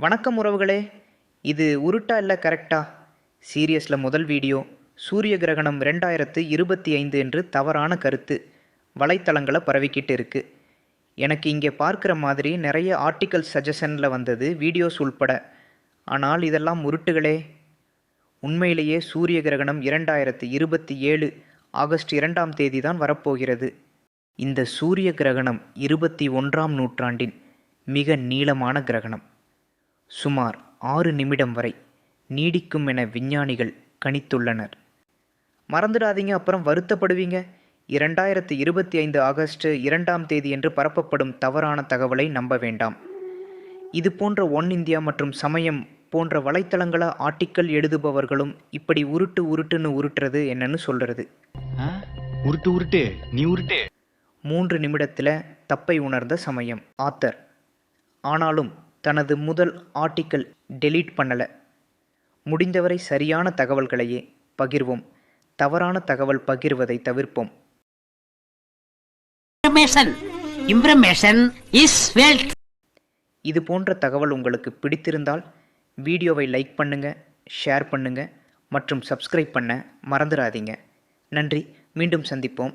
வணக்கம் உறவுகளே. இது உருட்டா இல்லை கரெக்டா? சீரியஸில் முதல் வீடியோ. சூரிய கிரகணம் 2025 என்று தவறான கருத்து வலைத்தளங்களை பரவிக்கிட்டு இருக்குது. எனக்கு இங்கே பார்க்குற மாதிரி நிறைய ஆர்டிக்கல் சஜஷனில் வந்தது, வீடியோஸ் உள்பட. ஆனால் இதெல்லாம் உருட்டுகளே. உண்மையிலேயே சூரிய கிரகணம் 2027 ஆகஸ்ட் 2ஆம் தேதி தான் வரப்போகிறது. இந்த சூரிய கிரகணம் 21ஆம் நூற்றாண்டின் மிக நீளமான கிரகணம். சுமார் 6 நிமிடம் வரை நீடிக்கும் என விஞ்ஞானிகள் கணித்துள்ளனர். மறந்துடாதீங்க, அப்புறம் வருத்தப்படுவீங்க. 2025 ஆகஸ்ட் 2ஆம் தேதி என்று பரப்பப்படும் தவறான தகவலை நம்ப வேண்டாம். இது போன்ற ஒன் இந்தியா மற்றும் சமயம் போன்ற வலைத்தளங்களை ஆர்டிக்கல் எழுதுபவர்களும் இப்படி உருட்டுன்னு உருட்டுறது என்னன்னு சொல்றது. உருட்டு நீ உருட்டு. 3 நிமிடத்தில் தப்பை உணர்ந்த சமயம் ஆத்தர். ஆனாலும் தனது முதல் ஆர்டிக்கல் டெலீட் பண்ணலை. முடிந்தவரை சரியான தகவல்களையே பகிர்வோம். தவறான தகவல் பகிர்வதை தவிர்ப்போம். இது போன்ற தகவல் உங்களுக்கு பிடித்திருந்தால் வீடியோவை லைக் பண்ணுங்க, ஷேர் பண்ணுங்க மற்றும் சப்ஸ்கிரைப் பண்ண மறந்துடாதீங்க. நன்றி. மீண்டும் சந்திப்போம்.